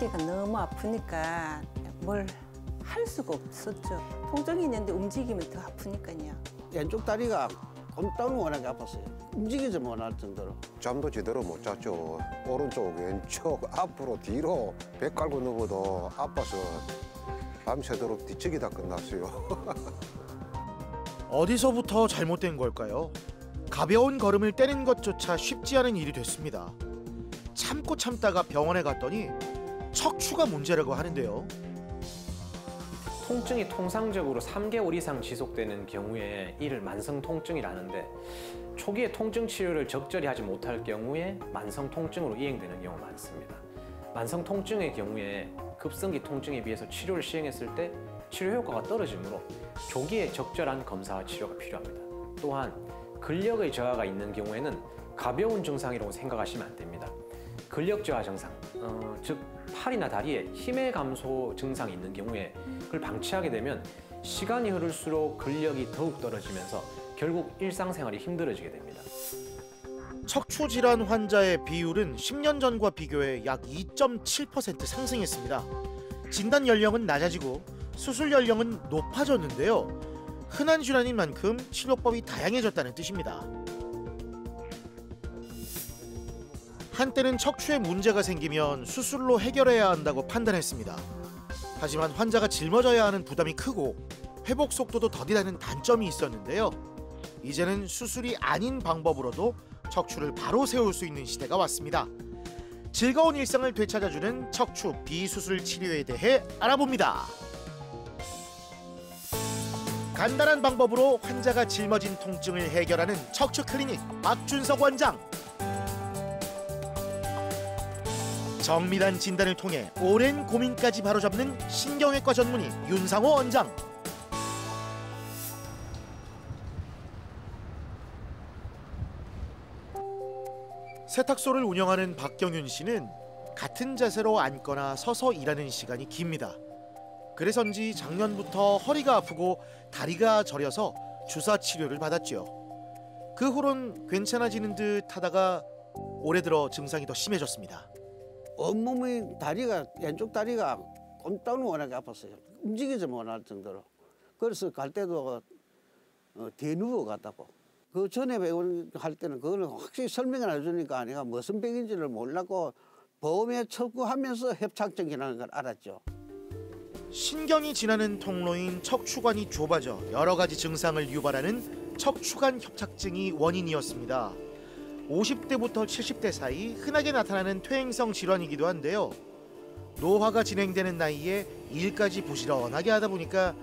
여기가 너무 아프니까 뭘 할 수가 없었죠. 통증이 있는데 움직이면 더 아프니까요. 왼쪽 다리가 꼼짝은 워낙에 아팠어요. 움직이지 못할 정도로. 잠도 제대로 못 잤죠. 오른쪽, 왼쪽, 앞으로, 뒤로 배 깔고 누워도 아파서 밤새도록 뒤척이 다 끝났어요. 어디서부터 잘못된 걸까요? 가벼운 걸음을 떼는 것조차 쉽지 않은 일이 됐습니다. 참고 참다가 병원에 갔더니 척추가 문제라고 하는데요. 통증이 통상적으로 3개월 이상 지속되는 경우에 이를 만성 통증이라는데 초기에 통증 치료를 적절히 하지 못할 경우에 만성 통증으로 이행되는 경우가 많습니다. 만성 통증의 경우에 급성기 통증에 비해서 치료를 시행했을 때 치료 효과가 떨어지므로 조기에 적절한 검사와 치료가 필요합니다. 또한 근력의 저하가 있는 경우에는 가벼운 증상이라고 생각하시면 안 됩니다. 근력 저하 증상, 즉 팔이나 다리에 힘의 감소 증상이 있는 경우에 그걸 방치하게 되면 시간이 흐를수록 근력이 더욱 떨어지면서 결국 일상생활이 힘들어지게 됩니다. 척추 질환 환자의 비율은 10년 전과 비교해 약 2.7% 상승했습니다. 진단 연령은 낮아지고 수술 연령은 높아졌는데요. 흔한 질환인 만큼 치료법이 다양해졌다는 뜻입니다. 한때는 척추에 문제가 생기면 수술로 해결해야 한다고 판단했습니다. 하지만 환자가 짊어져야 하는 부담이 크고 회복 속도도 더디다는 단점이 있었는데요. 이제는 수술이 아닌 방법으로도 척추를 바로 세울 수 있는 시대가 왔습니다. 즐거운 일상을 되찾아주는 척추 비수술 치료에 대해 알아봅니다. 간단한 방법으로 환자가 짊어진 통증을 해결하는 척추 클리닉 박준석 원장. 정밀한 진단을 통해 오랜 고민까지 바로잡는 신경외과 전문의 윤상호 원장. 세탁소를 운영하는 박경윤 씨는 같은 자세로 앉거나 서서 일하는 시간이 깁니다. 그래서인지 작년부터 허리가 아프고 다리가 저려서 주사 치료를 받았죠. 그 후론 괜찮아지는 듯 하다가 올해 들어 증상이 더 심해졌습니다. 온몸이 다리가 왼쪽 다리가 꼼짝은 워낙에 아팠어요. 움직이지 못할 정도로. 그래서 갈 때도 뒤에 누워 갔다고. 그 전에 배우할 때는 그걸 확실히 설명을 해주니까 내가 무슨 병인지를 몰랐고 보험에 청구하면서 협착증이라는 걸 알았죠. 신경이 지나는 통로인 척추관이 좁아져 여러 가지 증상을 유발하는 척추관 협착증이 원인이었습니다. 50대부터 70대 사이 흔하게 나타나는 퇴행성 질환이기도 한데요. 노화가 진행되는 나이에 일까지 부지런하게 하다 보니까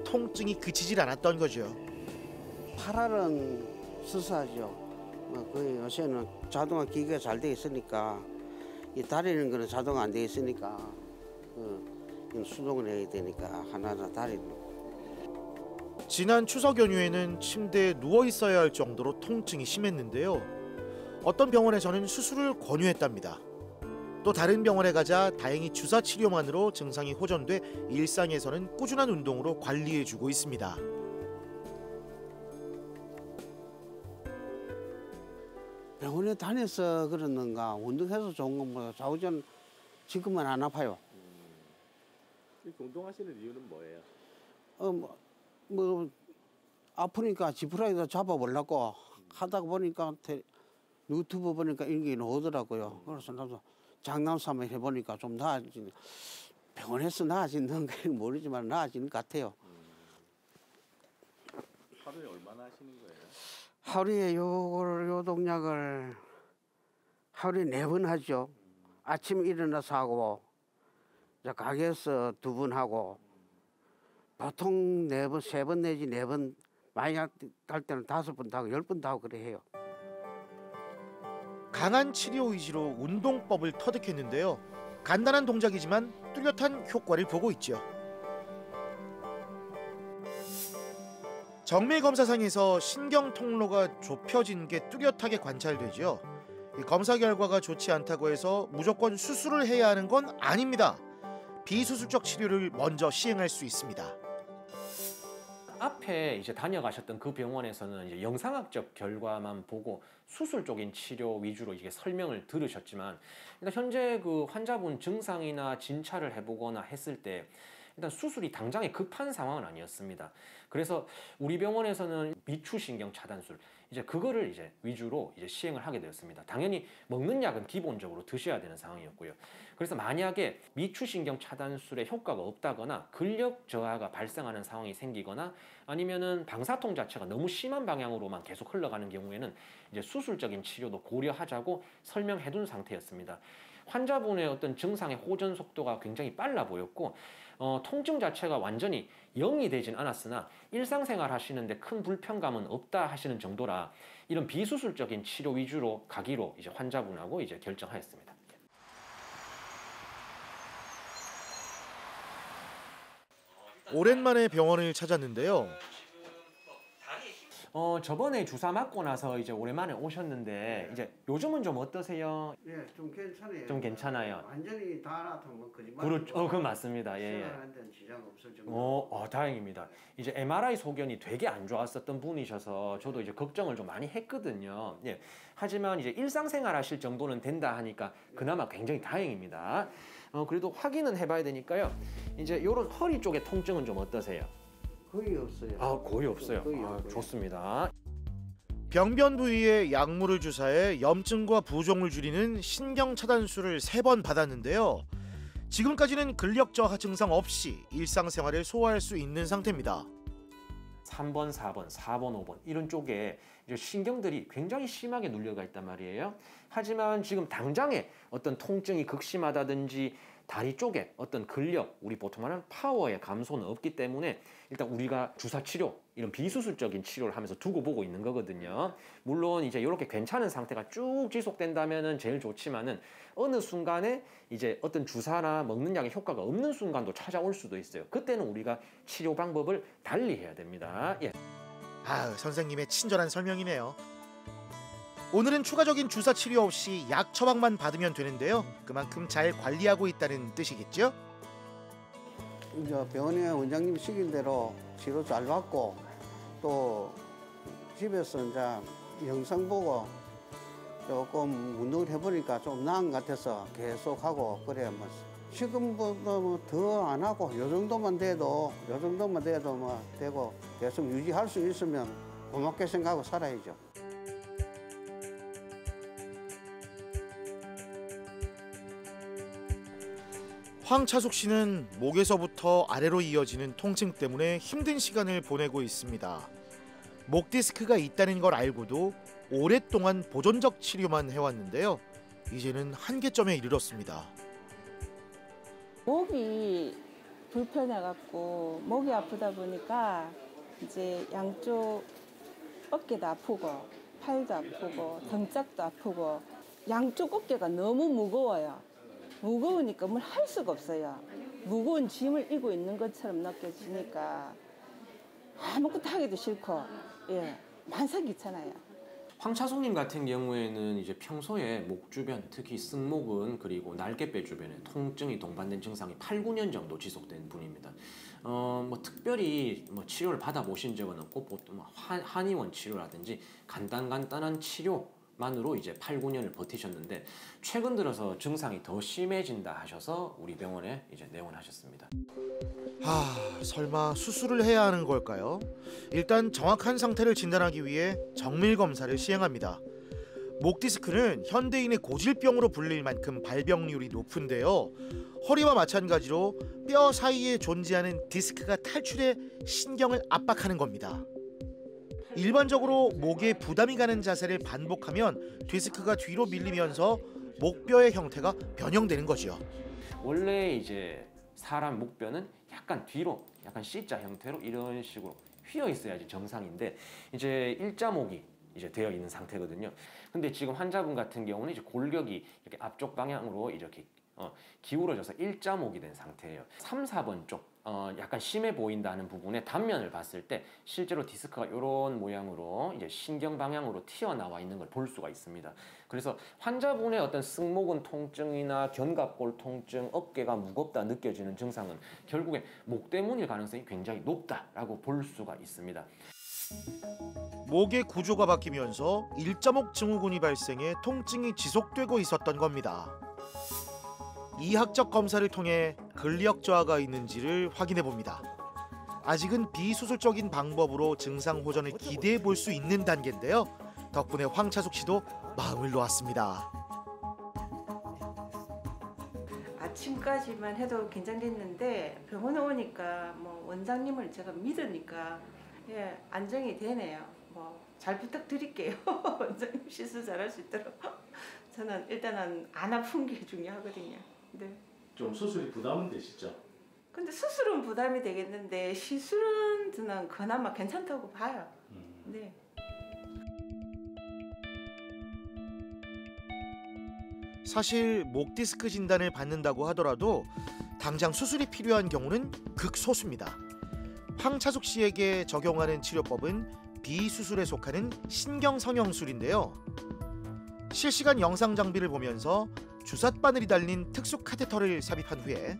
통증이 그치질 않았던 거죠. 팔알은 수수하죠. 거의 요새는 자동화 기계가 잘 돼 있으니까 이 다리는 거는 자동화 안 돼 있으니까 수동을 해야 되니까 하나하나 다리는. 지난 추석 연휴에는 침대에 누워 있어야 할 정도로 통증이 심했는데요. 어떤 병원에서는 수술을 권유했답니다. 또 다른 병원에 가자 다행히 주사 치료만으로 증상이 호전돼 일상에서는 꾸준한 운동으로 관리해주고 있습니다. 병원에 다녀서 그러는가 운동해서 좋은 건뭐 좌우전 지금은 안 아파요. 운동하시는 이유는 뭐예요? 뭐 아프니까 지푸라기도 잡아보려고 하다 보니까 유튜브 보니까 이런 게 나오더라고요. 그래서 나도 장난 삼아 해보니까 좀 나아지는, 병원에서 나아지는 건 모르지만 나아지는 것 같아요. 하루에 얼마나 하시는 거예요? 하루에 요 동작을 하루에 4번 하죠. 아침에 일어나서 하고 가게에서 2번 하고 보통 4번, 3번 내지 4번, 많이 갈 때는 5번도 하고 10번도 하고 그래 해요. 강한 치료 의지로 운동법을 터득했는데요. 간단한 동작이지만 뚜렷한 효과를 보고 있죠. 정밀 검사상에서 신경 통로가 좁혀진 게 뚜렷하게 관찰되죠. 검사 결과가 좋지 않다고 해서 무조건 수술을 해야 하는 건 아닙니다. 비수술적 치료를 먼저 시행할 수 있습니다. 앞에 이제 다녀가셨던 그 병원에서는 이제 영상학적 결과만 보고 수술 쪽인 치료 위주로 이게 설명을 들으셨지만, 일단 현재 그 환자분 증상이나 진찰을 해보거나 했을 때 일단 수술이 당장에 급한 상황은 아니었습니다. 그래서 우리 병원에서는 미추신경 차단술 이제 그거를 이제 위주로 이제 시행을 하게 되었습니다. 당연히 먹는 약은 기본적으로 드셔야 되는 상황이었고요. 그래서 만약에 미추신경 차단술의 효과가 없다거나 근력 저하가 발생하는 상황이 생기거나 아니면은 방사통 자체가 너무 심한 방향으로만 계속 흘러가는 경우에는 이제 수술적인 치료도 고려하자고 설명해둔 상태였습니다. 환자분의 어떤 증상의 호전 속도가 굉장히 빨라 보였고 통증 자체가 완전히 0이 되진 않았으나 일상생활 하시는데 큰 불편감은 없다 하시는 정도라 이런 비수술적인 치료 위주로 가기로 이제 환자분하고 이제 결정하였습니다. 오랜만에 병원을 찾았는데요. 저번에 주사 맞고 나서 이제 오랜만에 오셨는데 이제 요즘은 좀 어떠세요? 예, 좀 괜찮아요. 좀 괜찮아요. 완전히 다 나타면 거짓말. 그렇죠. 그건 맞습니다. 예. 생활하는 지장 없을 정도. 다행입니다. 이제 MRI 소견이 되게 안 좋았었던 분이셔서 저도 이제 걱정을 좀 많이 했거든요. 예. 하지만 이제 일상생활 하실 정도는 된다 하니까 그나마 굉장히 다행입니다. 그래도 확인은 해봐야 되니까요. 이제 요런 허리 쪽의 통증은 좀 어떠세요? 거의 없어요. 거의 없어요. 거의 없고요. 좋습니다. 병변 부위에 약물을 주사해 염증과 부종을 줄이는 신경 차단술을 3번 받았는데요. 지금까지는 근력 저하 증상 없이 일상생활을 소화할 수 있는 상태입니다. 3번, 4번, 4번, 5번 이런 쪽에 이제 신경들이 굉장히 심하게 눌려가 있단 말이에요. 하지만 지금 당장에 어떤 통증이 극심하다든지 다리 쪽에 어떤 근력, 우리 보통 말하는 파워의 감소는 없기 때문에 일단 우리가 주사 치료, 이런 비수술적인 치료를 하면서 두고 보고 있는 거거든요. 물론 이제 이렇게 괜찮은 상태가 쭉 지속된다면은 제일 좋지만은 어느 순간에 이제 어떤 주사나 먹는 약의 효과가 없는 순간도 찾아올 수도 있어요. 그때는 우리가 치료 방법을 달리 해야 됩니다. 예. 선생님의 친절한 설명이네요. 오늘은 추가적인 주사 치료 없이 약 처방만 받으면 되는데요. 그만큼 잘 관리하고 있다는 뜻이겠죠? 이제 병원에 원장님 시킨 대로 치료 잘 받고 또 집에서 이제 영상 보고 조금 운동을 해보니까 좀 나은 것 같아서 계속 하고 그래야 뭐 지금보다 뭐 더 안 하고 요 정도만 돼도 뭐 되고 계속 유지할 수 있으면 고맙게 생각하고 살아야죠. 황차숙 씨는 목에서부터 아래로 이어지는 통증 때문에 힘든 시간을 보내고 있습니다. 목 디스크가 있다는 걸 알고도 오랫동안 보존적 치료만 해왔는데요. 이제는 한계점에 이르렀습니다. 목이 불편해갖고 목이 아프다 보니까 이제 양쪽 어깨도 아프고 팔도 아프고 등짝도 아프고 양쪽 어깨가 너무 무거워요. 무거우니까 뭘 할 수가 없어요. 무거운 짐을 이고 있는 것처럼 느껴지니까 아무것도 하기도 싫고 만삭 귀찮아요. 황차숙님 같은 경우에는 이제 평소에 목 주변, 특히 승모근 그리고 날개뼈 주변에 통증이 동반된 증상이 8, 9년 정도 지속된 분입니다. 뭐 특별히 뭐 치료를 받아보신 적은 없고 보통 한의원 치료라든지 간단한 치료만으로 이제 8, 9년을 버티셨는데 최근 들어서 증상이 더 심해진다 하셔서 우리 병원에 이제 내원하셨습니다. 설마 수술을 해야 하는 걸까요? 일단 정확한 상태를 진단하기 위해 정밀 검사를 시행합니다. 목 디스크는 현대인의 고질병으로 불릴 만큼 발병률이 높은데요. 허리와 마찬가지로 뼈 사이에 존재하는 디스크가 탈출해 신경을 압박하는 겁니다. 일반적으로 목에 부담이 가는 자세를 반복하면 디스크가 뒤로 밀리면서 목뼈의 형태가 변형되는 거죠. 원래 이제 사람 목뼈는 약간 뒤로, 약간 C자 형태로 이런 식으로 휘어 있어야지 정상인데 이제 일자목이 이제 되어 있는 상태거든요. 근데 지금 환자분 같은 경우는 이제 골격이 이렇게 앞쪽 방향으로 이렇게 기울어져서 일자목이 된 상태예요. 3, 4번 쪽 약간 심해 보인다는 부분의 단면을 봤을 때 실제로 디스크가 이런 모양으로 이제 신경 방향으로 튀어나와 있는 걸 볼 수가 있습니다. 그래서 환자분의 어떤 승모근 통증이나 견갑골 통증, 어깨가 무겁다 느껴지는 증상은 결국에 목 때문일 가능성이 굉장히 높다라고 볼 수가 있습니다. 목의 구조가 바뀌면서 일자목 증후군이 발생해 통증이 지속되고 있었던 겁니다. 이학적 검사를 통해 근력 저하가 있는지를 확인해 봅니다. 아직은 비수술적인 방법으로 증상 호전을 기대해 볼 수 있는 단계인데요. 덕분에 황차숙 씨도 마음을 놓았습니다. 아침까지만 해도 긴장됐는데 병원에 오니까 뭐 원장님을 제가 믿으니까 예, 안정이 되네요. 뭐 잘 부탁드릴게요. 원장님 시술 잘할 수 있도록. 저는 일단은 안 아픈 게 중요하거든요. 네. 좀 수술이 부담은 되시죠? 근데 수술은 부담이 되겠는데 시술은 저는 그나마 괜찮다고 봐요. 네. 사실 목 디스크 진단을 받는다고 하더라도 당장 수술이 필요한 경우는 극소수입니다. 황차숙 씨에게 적용하는 치료법은 비수술에 속하는 신경성형술인데요. 실시간 영상 장비를 보면서 주삿바늘이 달린 특수 카테터를 삽입한 후에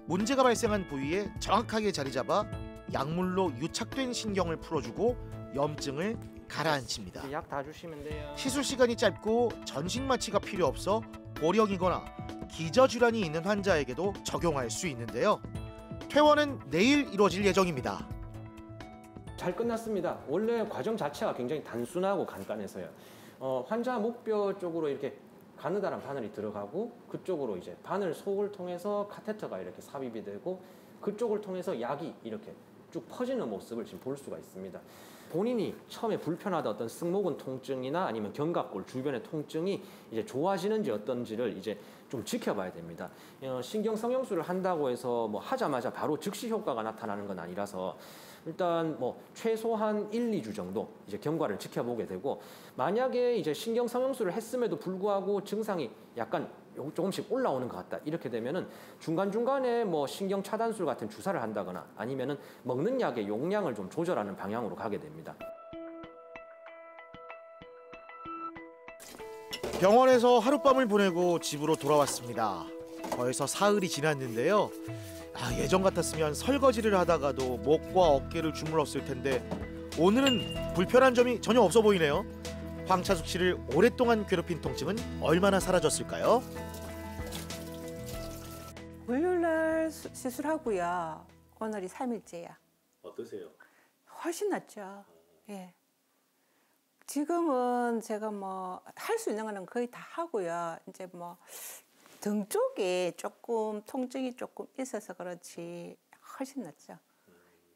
문제가 발생한 부위에 정확하게 자리 잡아 약물로 유착된 신경을 풀어주고 염증을 가라앉힙니다. 약 다 주시면 돼요. 시술 시간이 짧고 전신 마취가 필요 없어 보령이거나 기저질환이 있는 환자에게도 적용할 수 있는데요. 퇴원은 내일 이루어질 예정입니다. 잘 끝났습니다. 원래 과정 자체가 굉장히 단순하고 간단해서요. 환자 목뼈 쪽으로 이렇게 가느다란 바늘이 들어가고 그쪽으로 이제 바늘 속을 통해서 카테터가 이렇게 삽입이 되고 그쪽을 통해서 약이 이렇게 쭉 퍼지는 모습을 지금 볼 수가 있습니다. 본인이 처음에 불편하던 어떤 승모근 통증이나 아니면 견갑골 주변의 통증이 이제 좋아지는지 어떤지를 이제 좀 지켜봐야 됩니다. 신경성형술을 한다고 해서 뭐 하자마자 바로 즉시 효과가 나타나는 건 아니라서 일단 뭐 최소한 1, 2주 정도 이제 경과를 지켜보게 되고 만약에 이제 신경성형술을 했음에도 불구하고 증상이 약간 조금씩 올라오는 것 같다 이렇게 되면은 중간중간에 뭐 신경 차단술 같은 주사를 한다거나 아니면은 먹는 약의 용량을 좀 조절하는 방향으로 가게 됩니다. 병원에서 하룻밤을 보내고 집으로 돌아왔습니다. 벌써 사흘이 지났는데요. 예전 같았으면 설거지를 하다가도 목과 어깨를 주물렀을 텐데 오늘은 불편한 점이 전혀 없어 보이네요. 황차숙 씨를 오랫동안 괴롭힌 통증은 얼마나 사라졌을까요? 월요일날 시술하고요. 오늘이 3일째야. 어떠세요? 훨씬 낫죠. 예. 지금은 제가 뭐 할 수 있는 거는 거의 다 하고요. 이제 뭐 등 쪽에 조금 통증이 조금 있어서 그렇지 훨씬 낫죠.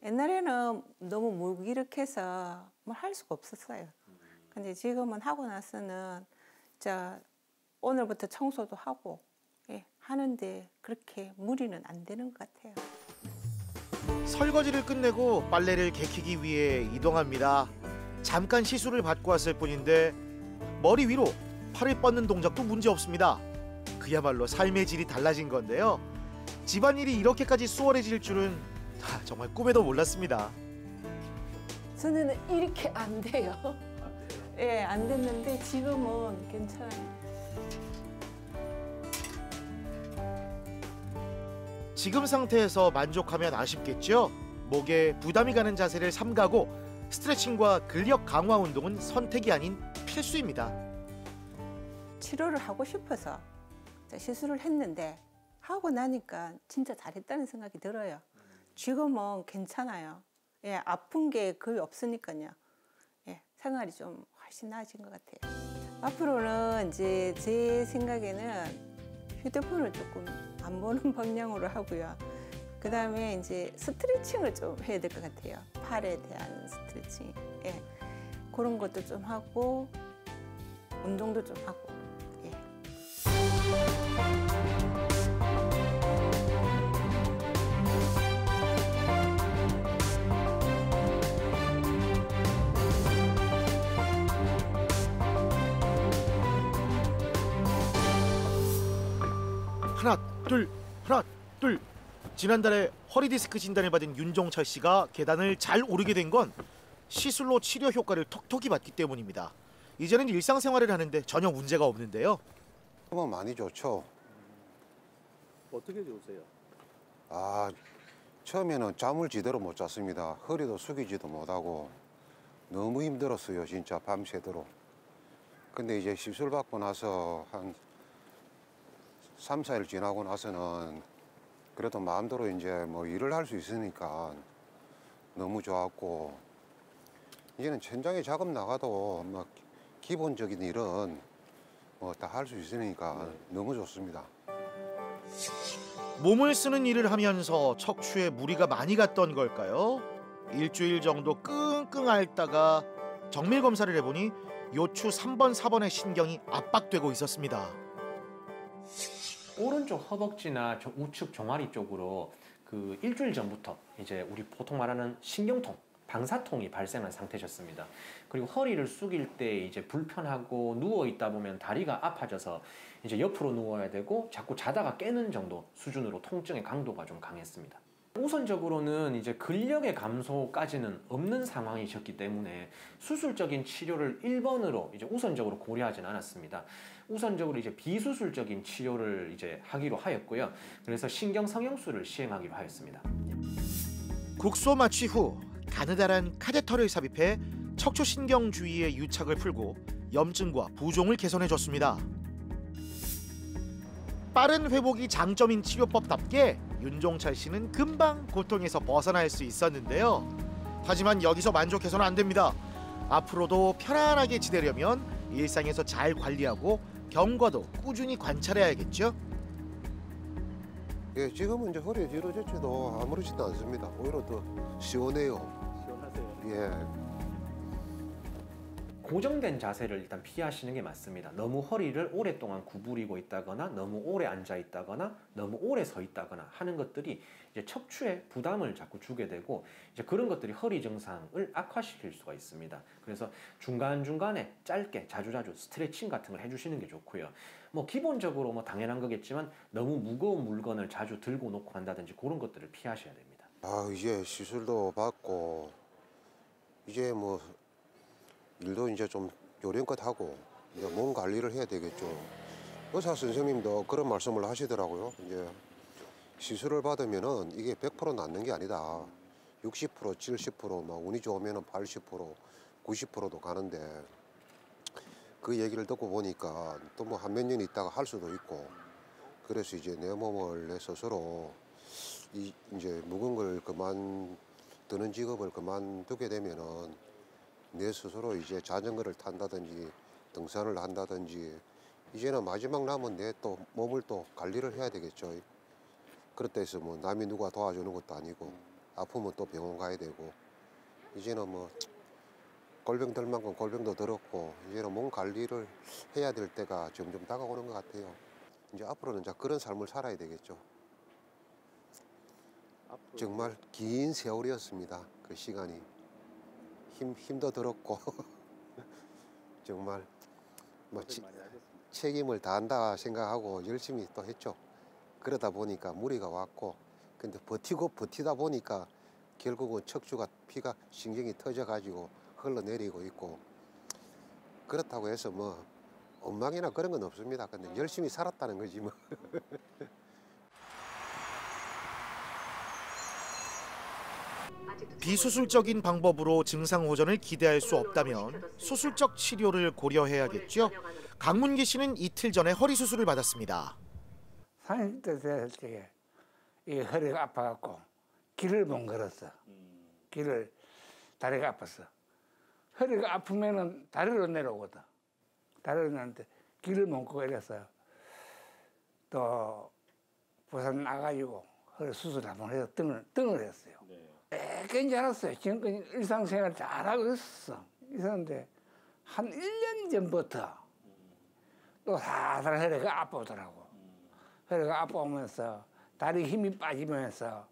옛날에는 너무 무기력해서 뭘 할 수가 없었어요. 근데 지금은 하고 나서는 자 오늘부터 청소도 하고 예, 하는데 그렇게 무리는 안 되는 것 같아요. 설거지를 끝내고 빨래를 개키기 위해 이동합니다. 잠깐 시술을 받고 왔을 뿐인데 머리 위로 팔을 뻗는 동작도 문제 없습니다. 그야말로 삶의 질이 달라진 건데요. 집안일이 이렇게까지 수월해질 줄은 정말 꿈에도 몰랐습니다. 전에는 이렇게 안 돼요. 예, 안 됐는데 지금은 괜찮아요. 지금 상태에서 만족하면 아쉽겠죠? 목에 부담이 가는 자세를 삼가고 스트레칭과 근력 강화 운동은 선택이 아닌 필수입니다. 치료를 하고 싶어서 시술을 했는데 하고 나니까 진짜 잘했다는 생각이 들어요. 지금은 괜찮아요. 예, 아픈 게 거의 없으니까요. 예, 생활이 좀 훨씬 나아진 것 같아요. 앞으로는 이제 제 생각에는 휴대폰을 조금 안 보는 방향으로 하고요. 그 다음에 이제 스트레칭을 좀 해야 될 것 같아요. 팔에 대한 스트레칭. 예, 그런 것도 좀 하고 운동도 좀 하고. 예. 하나, 둘, 하나, 둘, 지난달에 허리 디스크 진단을 받은 윤종철 씨가 계단을 잘 오르게 된 건 시술로 치료 효과를 톡톡히 봤기 때문입니다. 이제는 일상생활을 하는데 전혀 문제가 없는데요. 그러면 많이 좋죠. 어떻게 좋으세요? 아, 처음에는 잠을 제대로 못 잤습니다. 허리도 숙이지도 못하고 너무 힘들었어요, 진짜 밤새도록. 근데 이제 시술 받고 나서 한 3, 4일 지나고 나서는 그래도 마음대로 이제 뭐 일을 할 수 있으니까 너무 좋았고, 이제는 천장에 작업 나가도 막 기본적인 일은 뭐 다 할 수 있으니까 너무 좋습니다. 몸을 쓰는 일을 하면서 척추에 무리가 많이 갔던 걸까요? 일주일 정도 끙끙 앓다가 정밀 검사를 해보니 요추 3번, 4번의 신경이 압박되고 있었습니다. 오른쪽 허벅지나 우측 종아리 쪽으로 그 일주일 전부터 이제 우리 보통 말하는 신경통, 방사통이 발생한 상태셨습니다. 그리고 허리를 숙일 때 이제 불편하고 누워 있다 보면 다리가 아파져서 이제 옆으로 누워야 되고 자꾸 자다가 깨는 정도 수준으로 통증의 강도가 좀 강했습니다. 우선적으로는 이제 근력의 감소까지는 없는 상황이셨기 때문에 수술적인 치료를 1번으로 이제 우선적으로 고려하진 않았습니다. 우선적으로 이제 비수술적인 치료를 이제 하기로 하였고요. 그래서 신경 성형술을 시행하기로 하였습니다. 국소 마취 후 가느다란 카테터를 삽입해 척추 신경 주위의 유착을 풀고 염증과 부종을 개선해줬습니다. 빠른 회복이 장점인 치료법답게 윤종철 씨는 금방 고통에서 벗어날 수 있었는데요. 하지만 여기서 만족해서는 안 됩니다. 앞으로도 편안하게 지내려면 일상에서 잘 관리하고 경과도 꾸준히 관찰해야겠죠. 예, 지금은 이제 허리 뒤로 젖혀도 아무렇지도 않습니다. 오히려 더 시원해요. 시원하세요? 예. 고정된 자세를 일단 피하시는 게 맞습니다. 너무 허리를 오랫동안 구부리고 있다거나 너무 오래 앉아 있다거나 너무 오래 서 있다거나 하는 것들이 이제 척추에 부담을 자꾸 주게 되고 이제 그런 것들이 허리 증상을 악화시킬 수가 있습니다. 그래서 중간중간에 짧게 자주자주 스트레칭 같은 걸 해주시는 게 좋고요. 뭐 기본적으로 뭐 당연한 거겠지만 너무 무거운 물건을 자주 들고 놓고 한다든지 그런 것들을 피하셔야 됩니다. 아, 이제 시술도 받고 이제 뭐 일도 이제 좀 요령껏 하고 이제 몸 관리를 해야 되겠죠. 의사 선생님도 그런 말씀을 하시더라고요. 이제 시술을 받으면은 이게 100% 낫는 게 아니다. 60%, 70%, 막 운이 좋으면은 80%, 90%도 가는데 그 얘기를 듣고 보니까 또 뭐 한 몇 년 있다가 할 수도 있고 그래서 이제 내 몸을 내 스스로 이제 묵은 걸 드는 직업을 그만두게 되면은 내 스스로 이제 자전거를 탄다든지 등산을 한다든지 이제는 마지막 남은 내 또 몸을 또 관리를 해야 되겠죠. 그렇다 해서 뭐 남이 누가 도와주는 것도 아니고 아프면 또 병원 가야 되고 이제는 뭐 골병 들 만큼 골병도 들었고 이제는 몸 관리를 해야 될 때가 점점 다가오는 것 같아요. 이제 앞으로는 이제 그런 삶을 살아야 되겠죠. 정말 긴 세월이었습니다. 그 시간이. 힘도 들었고 정말 뭐 책임을 다한다 생각하고 열심히 또 했죠. 그러다 보니까 무리가 왔고 근데 버티다 보니까 결국은 척추가 피가 신경이 터져가지고 흘러내리고 있고 그렇다고 해서 뭐 엉망이나 그런 건 없습니다. 근데 열심히 살았다는 거지 뭐. 비수술적인 방법으로 증상 호전을 기대할 수 없다면 수술적 치료를 고려해야겠죠. 강문기 씨는 이틀 전에 허리 수술을 받았습니다. 30대 됐을 때 이 허리가 아파갖고 길을 못 걸었어. 다리가 아팠어. 허리가 아프면은 다리로 내려오거든. 다리로 내려오는데 길을 못 걷고 이랬어요. 또 부산 나가지고 허리 수술 한번 해서 등을 했어요. 괜찮았어요. 지금까지 일상생활 잘하고 있었는데 한 1년 전부터 또 살살 허리가 아프더라고. 허리가 아파오면서 다리 힘이 빠지면서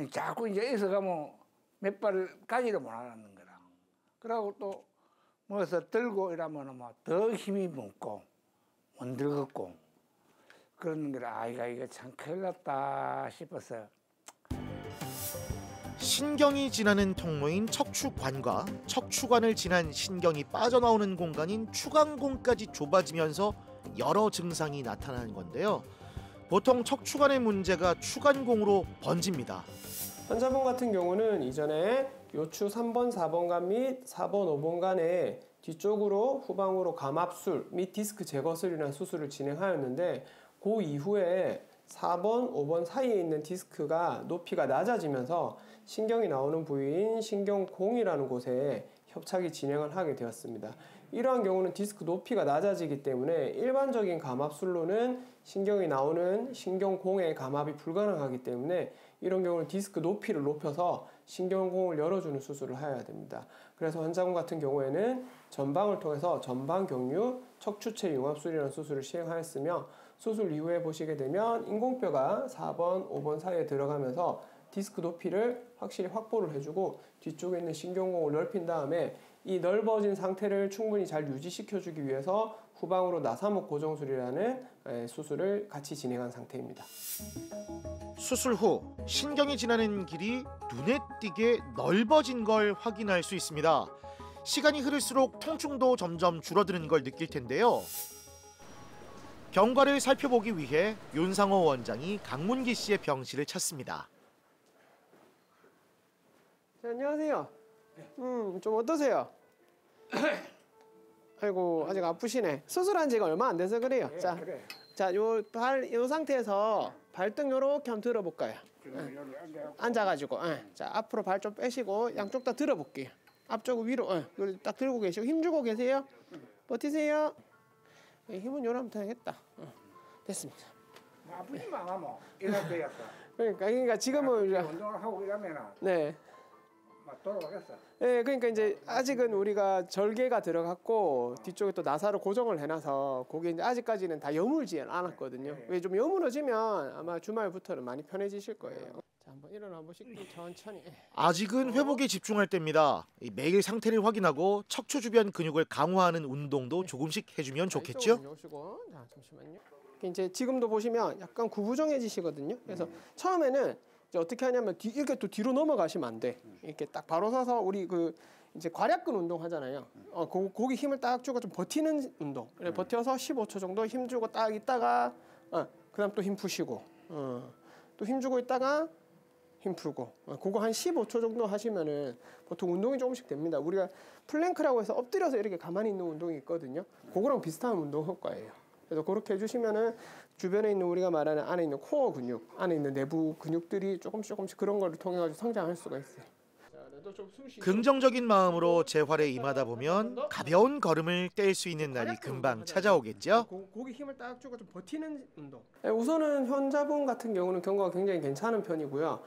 자꾸 이제 있어가면 몇 발을 가지를 못하는 거라. 그러고 또 뭐서 들고 이러면 뭐 더 힘이 묻고 못 들겠고 그런 걸 아이가 이거 참 큰일 났다 싶었어요. 신경이 지나는 통로인 척추관과 척추관을 지난 신경이 빠져나오는 공간인 추간공까지 좁아지면서 여러 증상이 나타나는 건데요. 보통 척추관의 문제가 추간공으로 번집니다. 환자분 같은 경우는 이전에 요추 3번, 4번간 및 4번, 5번간에 뒤쪽으로 후방으로 감압술 및 디스크 제거술이라는 수술을 진행하였는데 그 이후에 4번, 5번 사이에 있는 디스크가 높이가 낮아지면서 신경이 나오는 부위인 신경공이라는 곳에 협착이 진행을 하게 되었습니다. 이러한 경우는 디스크 높이가 낮아지기 때문에 일반적인 감압술로는 신경이 나오는 신경공의 감압이 불가능하기 때문에 이런 경우는 디스크 높이를 높여서 신경공을 열어주는 수술을 해야 됩니다. 그래서 환자분 같은 경우에는 전방을 통해서 전방경유 척추체 융합술이라는 수술을 시행하였으며 수술 이후에 보시게 되면 인공뼈가 4번, 5번 사이에 들어가면서 디스크 높이를 확실히 확보를 해주고 뒤쪽에 있는 신경공을 넓힌 다음에 이 넓어진 상태를 충분히 잘 유지시켜주기 위해서 후방으로 나사목 고정술이라는 수술을 같이 진행한 상태입니다. 수술 후 신경이 지나는 길이 눈에 띄게 넓어진 걸 확인할 수 있습니다. 시간이 흐를수록 통증도 점점 줄어드는 걸 느낄 텐데요. 경과를 살펴보기 위해 윤상호 원장이 강문기 씨의 병실을 찾습니다. 네, 안녕하세요. 좀 어떠세요? 아이고 아직 아프시네. 수술한 지가 얼마 안 돼서 그래요. 예, 자, 그래. 자, 요 상태에서 발등 요렇게 한번 들어볼까요? 앉아가지고, 자 앞으로 발 좀 빼시고 양쪽 다 들어볼게요. 앞쪽 위로, 딱 들고 계시고 힘 주고 계세요. 버티세요. 힘은 요러면 되겠다. 됐습니다. 아프지만 하면 이럴 때였어. 그러니까 지금은 이제 운동을 하고 이러면은 네. 막 돌아가겠어. 네, 그러니까 이제 아직은 우리가 절개가 들어갔고 뒤쪽에 또 나사를 고정을 해놔서 그게 이제 아직까지는 다 여물지 않았거든요. 왜 좀 여물어지면 아마 주말부터는 많이 편해지실 거예요. 자, 한번 일어나 보시고 천천히. 아직은 회복에 집중할 때입니다. 매일 상태를 확인하고 척추 주변 근육을 강화하는 운동도 조금씩 해주면 좋겠죠? 오시고, 자, 잠시만요. 이제 지금도 보시면 약간 구부정해지시거든요. 그래서 처음에는 이제 어떻게 하냐면 이렇게 또 뒤로 넘어가시면 안 돼. 이렇게 딱 바로 서서 우리 그 이제 괄약근 운동 하잖아요. 거기 힘을 딱 주고 좀 버티는 운동. 그래, 버텨서 15초 정도 힘 주고 딱 있다가 그다음 또 힘 푸시고 또 힘 주고 있다가 힘 풀고 그거 한 15초 정도 하시면은 보통 운동이 조금씩 됩니다. 우리가 플랭크라고 해서 엎드려서 이렇게 가만히 있는 운동이 있거든요. 그거랑 비슷한 운동 효과예요. 그래서 그렇게 해주시면은 주변에 있는 우리가 말하는 안에 있는 코어 근육, 안에 있는 내부 근육들이 조금씩 그런 거를 통해 가지고 성장할 수가 있어요. 긍정적인 마음으로 재활에 임하다 보면 가벼운 걸음을 뗄 수 있는 날이 금방 찾아오겠죠? 고기 힘을 딱 주고 좀 버티는 운동. 우선은 환자분 같은 경우는 경과가 굉장히 괜찮은 편이고요.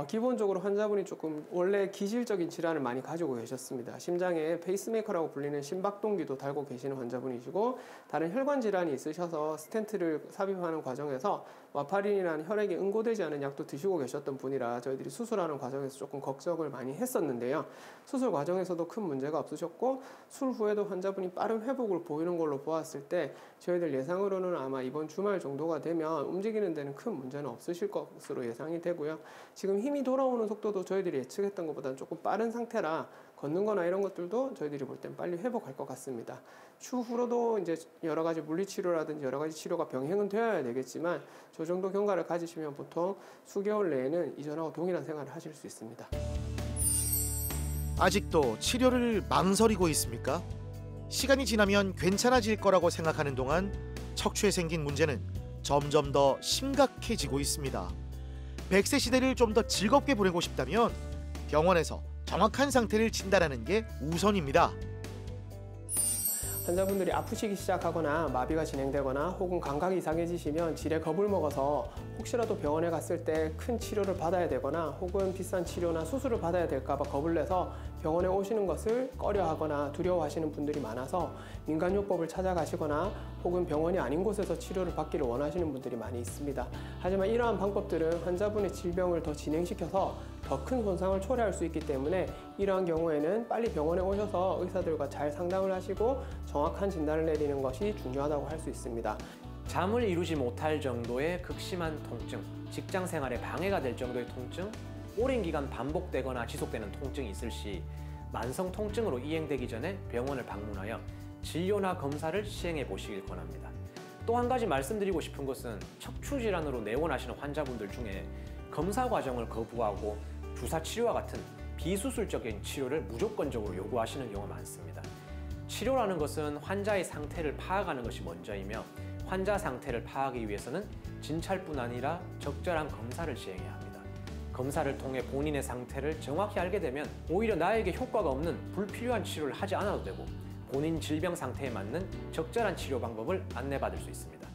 기본적으로 환자분이 조금 원래 기질적인 질환을 많이 가지고 계셨습니다. 심장에 페이스메이커라고 불리는 심박동기도 달고 계시는 환자분이시고 다른 혈관 질환이 있으셔서 스텐트를 삽입하는 과정에서 와파린이라는 혈액에 응고되지 않은 약도 드시고 계셨던 분이라 저희들이 수술하는 과정에서 조금 걱정을 많이 했었는데요. 수술 과정에서도 큰 문제가 없으셨고 술 후에도 환자분이 빠른 회복을 보이는 걸로 보았을 때 저희들 예상으로는 아마 이번 주말 정도가 되면 움직이는 데는 큰 문제는 없으실 것으로 예상이 되고요. 지금 힘이 돌아오는 속도도 저희들이 예측했던 것보다는 조금 빠른 상태라 걷는 거나 이런 것들도 저희들이 볼 땐 빨리 회복할 것 같습니다. 추후로도 이제 여러 가지 물리치료라든지 여러 가지 치료가 병행은 되어야 되겠지만 저 정도 경과를 가지시면 보통 수개월 내에는 이전하고 동일한 생활을 하실 수 있습니다. 아직도 치료를 망설이고 있습니까? 시간이 지나면 괜찮아질 거라고 생각하는 동안 척추에 생긴 문제는 점점 더 심각해지고 있습니다. 100세 시대를 좀 더 즐겁게 보내고 싶다면 병원에서 정확한 상태를 진단하는 게 우선입니다. 환자분들이 아프시기 시작하거나 마비가 진행되거나 혹은 감각이 이상해지시면 질에 겁을 먹어서 혹시라도 병원에 갔을 때 큰 치료를 받아야 되거나 혹은 비싼 치료나 수술을 받아야 될까 봐 겁을 내서 병원에 오시는 것을 꺼려하거나 두려워하시는 분들이 많아서 민간요법을 찾아가시거나 혹은 병원이 아닌 곳에서 치료를 받기를 원하시는 분들이 많이 있습니다. 하지만 이러한 방법들은 환자분의 질병을 더 진행시켜서 더 큰 손상을 초래할 수 있기 때문에 이러한 경우에는 빨리 병원에 오셔서 의사들과 잘 상담을 하시고 정확한 진단을 내리는 것이 중요하다고 할 수 있습니다. 잠을 이루지 못할 정도의 극심한 통증, 직장 생활에 방해가 될 정도의 통증, 오랜 기간 반복되거나 지속되는 통증이 있을 시 만성 통증으로 이행되기 전에 병원을 방문하여 진료나 검사를 시행해 보시길 권합니다. 또 한 가지 말씀드리고 싶은 것은 척추 질환으로 내원하시는 환자분들 중에 검사 과정을 거부하고 주사 치료와 같은 비수술적인 치료를 무조건적으로 요구하시는 경우가 많습니다. 치료라는 것은 환자의 상태를 파악하는 것이 먼저이며 환자 상태를 파악하기 위해서는 진찰뿐 아니라 적절한 검사를 시행해야 합니다. 검사를 통해 본인의 상태를 정확히 알게 되면 오히려 나에게 효과가 없는 불필요한 치료를 하지 않아도 되고 본인 질병 상태에 맞는 적절한 치료 방법을 안내받을 수 있습니다.